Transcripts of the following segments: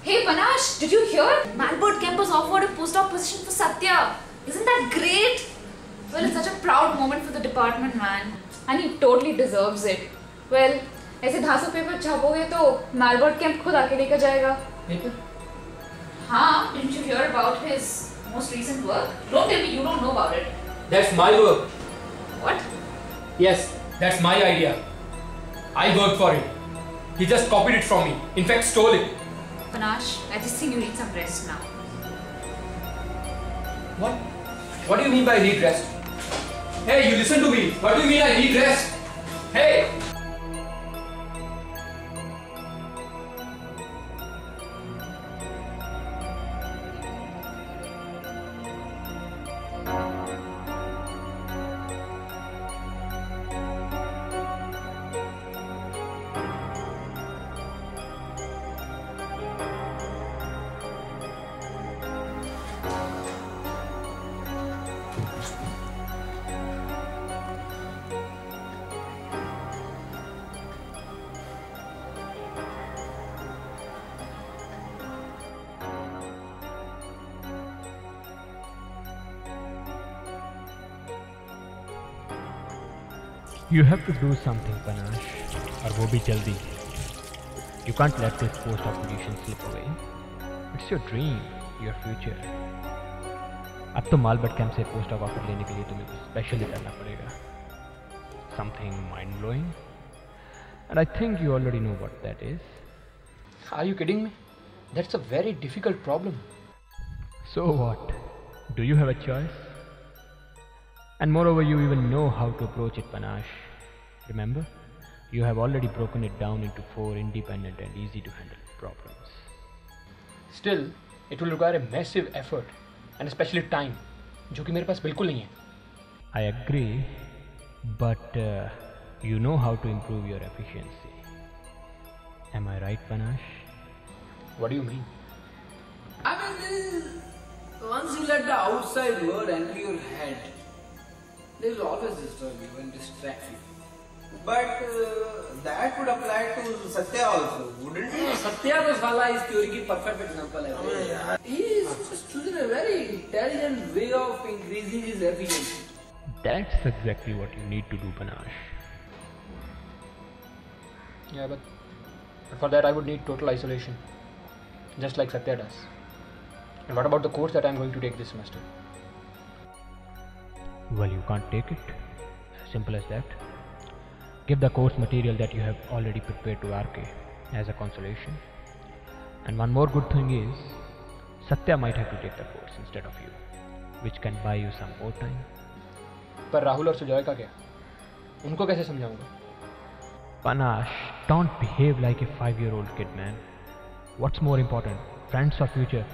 Hey Panache, did you hear? Malbert Campus offered a postdoc position for Satya. Isn't that great? Well, it's such a proud moment for the department, man. And he totally deserves it. Well, ऐसे 200 paper छापोगे तो Malbert Camp खुद आके लेकर जाएगा. Paper? हाँ, didn't you hear about his most recent work? Don't tell me you don't know about it. That's my work. What? Yes, that's my idea. I worked for it. He just copied it from me. In fact, stole it. Panache, I just think you need some rest now. What? What do you mean by need rest? Hey, you listen to me. What do you mean I need rest? Hey! You have to do something, Panache, और वो भी जल्दी. You can't let this post-op position slip away. It's your dream, your future. अब तो Malbert Camp से post-op offer लेने के लिए तुम्हें कुछ special ही करना पड़ेगा. Something mind-blowing. And I think you already know what that is. Are you kidding me? That's a very difficult problem. So what? Do you have a choice? And moreover, you even know how to approach it, Panache. Remember, you have already broken it down into 4 independent and easy to handle problems. Still, it will require a massive effort and especially time, जो कि मेरे पास बिल्कुल नहीं है. I agree, but you know how to improve your efficiency. Am I right, Panache? What do you mean? I mean, once you let the outside world enter your head, they will always disturb you and distract you. But that would apply to Satya also, wouldn't it? Satya to Sala is theory की perfect example है. He is just choosing a very intelligent way of increasing his efficiency. That's exactly what you need to do, Panache. Yeah, but for that I would need total isolation, just like Satya does. And what about the course that I'm going to take this semester? Well, you can't take it. Simple as that. Give the course material that you have already prepared to RK as a consolation. And one more good thing is, Satya might have to take the course instead of you, which can buy you some more time. पर राहुल और सुजॉय का क्या? उनको कैसे समझाऊंगा? Panache, don't behave like a 5-year-old kid, man. What's more important, friends or future?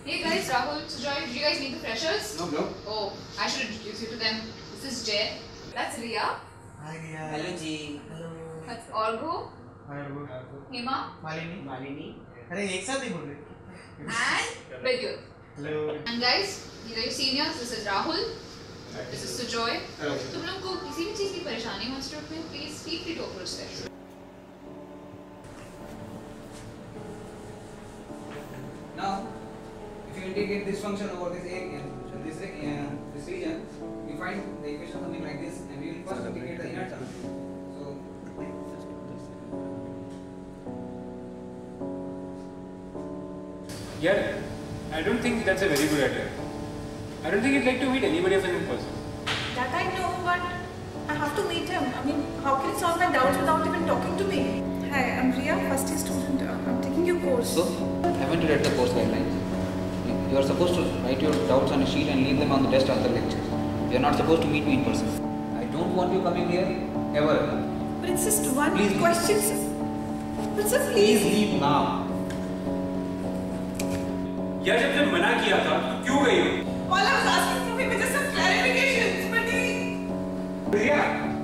Hey guys, Rahul, Sujoy, do you guys meet the freshers? No. Oh, I should introduce you to them. This is Jay. That's Riya. Hi, Riya. Hello, Ji. Hello. That's Orgo. Hi, Orgo. Hema. Malini. अरे एक साथ ही बोल रहे. And Vidyut. Hello. And guys, these are your seniors. This is Rahul. This is Sujoy. Hello. तुम लोग को किसी भी चीज़ की परेशानी हो इंस्टीट्यूट में, please feel free to approach them. Now, if you integrate this function over this region, you find the equation something like this, and we will first integrate the inner term. So, Yeah, I don't think that's a very good idea. I don't think you'd like to meet anybody of him in person. That I know, but I have to meet him. I mean, how can he solve my doubts without even talking to me? Hi, I'm Riya, first year student. I'm taking your course. so haven't you read the course guidelines? You are supposed to write your doubts on a sheet and leave them on the desk after the lecture. You are not supposed to meet me in person. I don't want you coming here ever. But it's just one Please leave. question. But sir, Please please. leave now. यार जब जब मना किया था तो क्यों गई हो? All I was asking from him is just some clarifications, but he... Riya,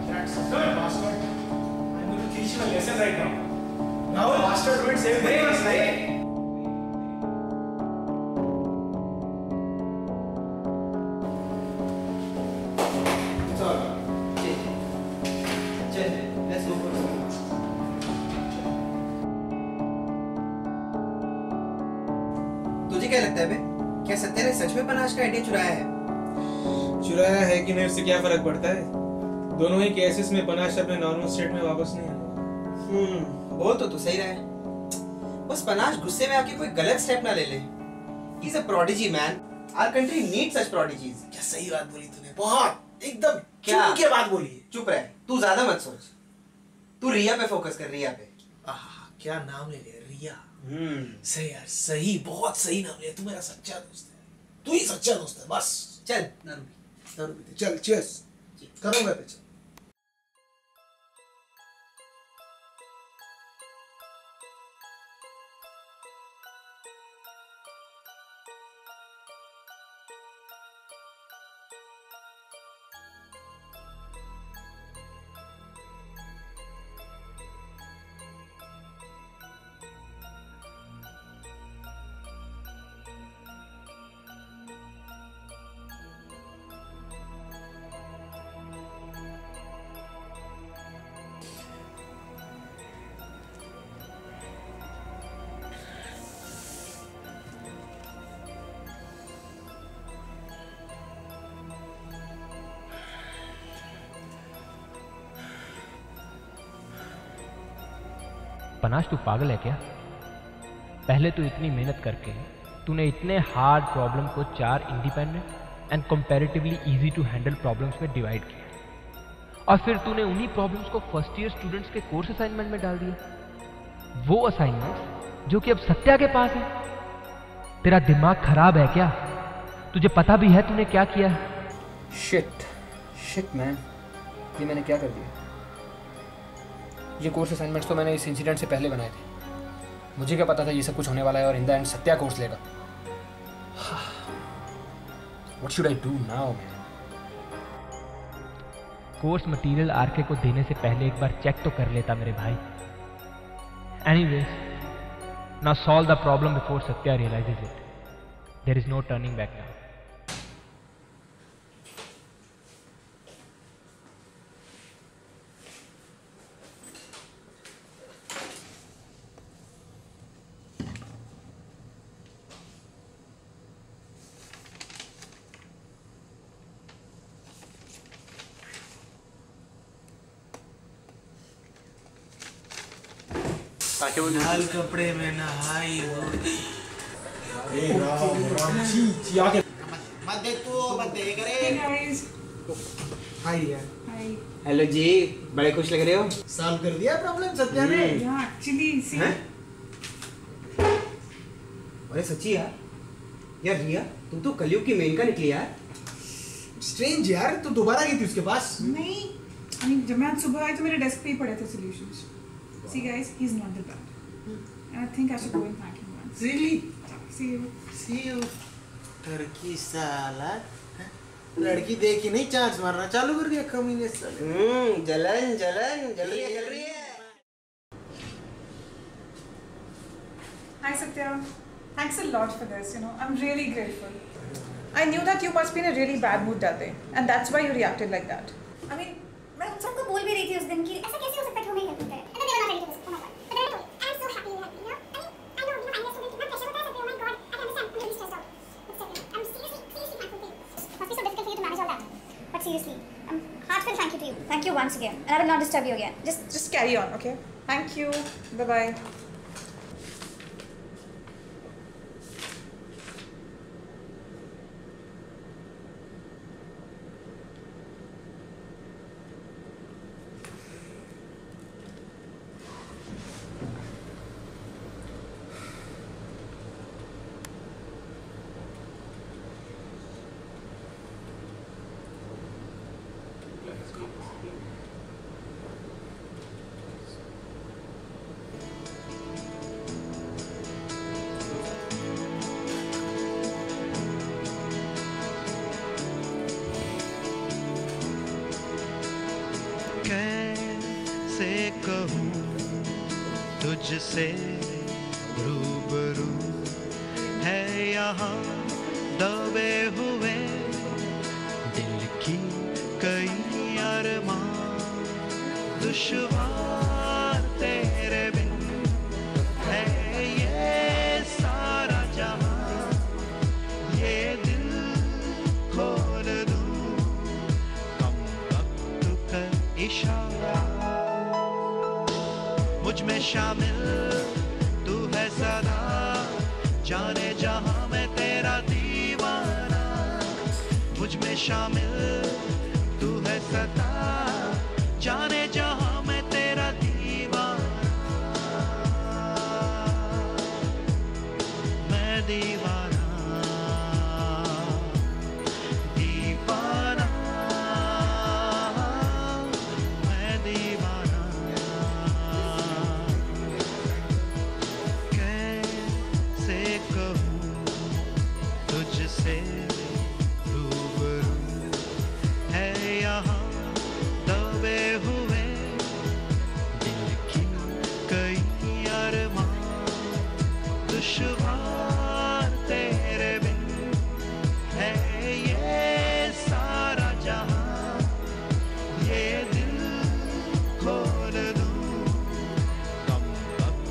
that's a third bastard. I'm going to teach you a lesson right now. Now a bastard will save brains, right? It's all. Chill. Let's go for it. तुझे क्या लगता है बे? क्या सत्या ने सच में panache का idea चुराया है? चुराया है कि नहीं उससे क्या फर्क पड़ता है? दोनों ही केसेस में पनाश अपने नॉर्मल स्टेट में वापस नहीं आएगा। बोल तो तू सही रहा है। बस पनाश गुस्से में आके कोई गलत स्टेप ना ले ले। He's a prodigy man. Our country needs such prodigies. क्या सही बात बोली तूने, बहुत एकदम क्या? चुप के बात बोली। चुप रह, तू ज्यादा मत सोच। तू रिया पे फोकस कर, रिया पे। क्या नाम ले लिया, रिया। सही यार, सही, बहुत सही नाम लिया। तू मेरा सच्चा दोस्त है, तू ही सच्चा दोस्त है। बस चल दारू पीते। चल, चीयर्स करो मैं पे। पनाश तू पागल है क्या? पहले तो इतनी मेहनत करके तूने इतने हार्ड प्रॉब्लम को 4 independent and comparatively easy to handle problems में डिवाइड किया और फिर तूने उन्हीं प्रॉब्लम्स को फर्स्ट ईयर स्टूडेंट्स के कोर्स असाइनमेंट में डाल दिया। वो असाइनमेंट्स जो कि अब सत्या के पास है। तेरा दिमाग खराब है क्या? तुझे पता भी है तूने क्या किया है? शिट मैन, ये मैंने क्या कर दिया? ये कोर्स असाइनमेंट्स तो मैंने इस इंसिडेंट से पहले बनाए थे। मुझे क्या पता था ये सब कुछ होने वाला है और in the end Satya course लेगा। What should I do now, man? Course material RK को देने से पहले एक बार चेक तो कर लेता मेरे भाई। Anyways, now solve the problem before Satya realizes it. There is no turning back now. लाल कपड़े में नहाई हो। राम आके मत देख तू, मत देख रे। हाय यार। हेलो जी, बड़े खुश लग रहे हो। सॉल्व कर दिया प्रॉब्लम सत्या ने। एक्चुअली सी अरे सच्ची यार रिया तू तो कलयुग की मेनका निकली यार। स्ट्रेंज यार, तू दोबारा गई थी उसके पास? नहीं, I mean, जब मैं आज सुबह आई तो मेरे डेस्क पे ही पड़े थे solutions. See guys, he's not that bad. And I think I should go and thank him once. Really? See you. See you. Turkey साला लड़की देखी नहीं चांस मारना चालू कर दिया कमीने साले। जलन जल रही है। Hi Satya. Thanks a lot for this, you know. I'm really grateful. I knew that you must be in a really bad mood that day and that's why you reacted like that. I mean, मैं उन सबको बोल भी रही थी उस दिन कि ऐसा कैसे हो सकता है कि वो नहीं करते हैं। And then they were not ready to listen. Oh my God. But then I am so happy you have, you know. I know, you know, I understood कितना pressure होता है सब पे. Oh my God. I can understand. I'm really stressed out. But Satya, I'm seriously thankful to you. It must be so difficult for you to manage all that. But seriously, heartfelt thank you to you. Thank you once again. And I will not disturb you again. just carry on, okay? Thank you. Bye-bye. कैसे कहूँ तुझसे रूबरू है यहाँ दबे हुए दिल की कई अरमान दुश्वार तेरे बिन है ये सारा जहां मुझ में शामिल तू है सदा, जाने जहां मैं तेरा दीवाना। मुझ में शामिल तू है सदा, जाने जहां मैं तेरा दीवाना। मैं दीवाना, दीवाना, मैं दीवाना। कैसे कहूँ तुझसे रूबरू है यहाँ दबे हुए दिल की कई अरमान। दुश्वार तेरे बिन है ये सारा जहां, ये दिल खोल दूं कम वक्त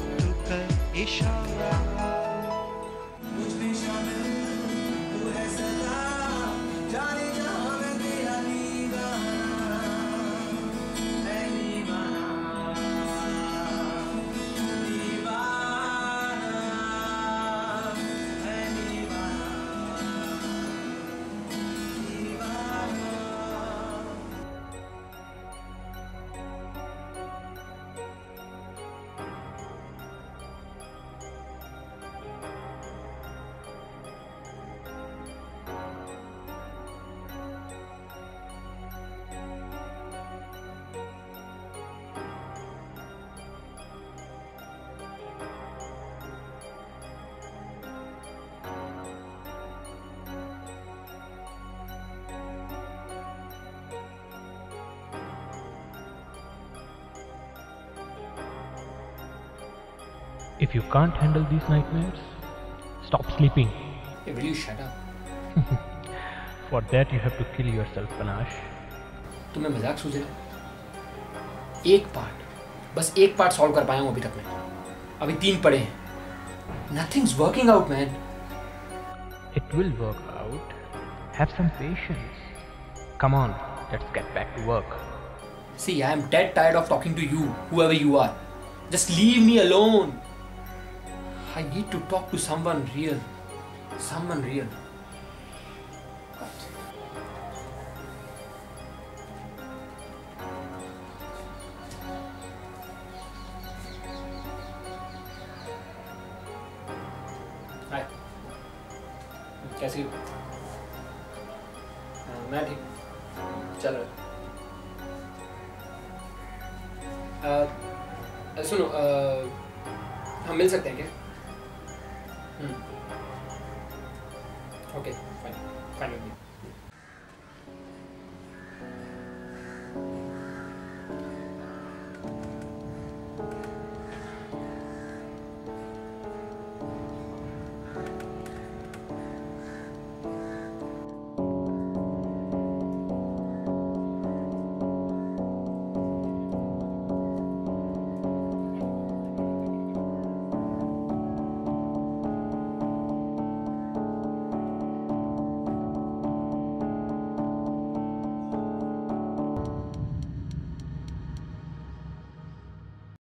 कर इशारा। मुझ में शामिल तू है सदा, जाने जहां मैं तेरा दीवाना। मैं दीवाना, दीवाना, मैं दीवाना, दीवाना। If you can't handle these nightmares, stop sleeping. Hey, will you shut up? For that you have to kill yourself, Panache. तुम्हें मजाक सूझ रहा? एक पार्ट, बस एक पार्ट सॉल्व कर पाया हूँ अभी तक मैं। अभी 3 पड़े हैं। Nothing's working out, man. It will work out. Have some patience. Come on, let's get back to work. See, I am dead tired of talking to you, whoever you are. Just leave me alone. I need to talk to someone real. Someone real. हाय, कैसी हो? मैं ठीक, चल रहा। सुनो, हम मिल सकते हैं क्या? Okay, fine, fine with me.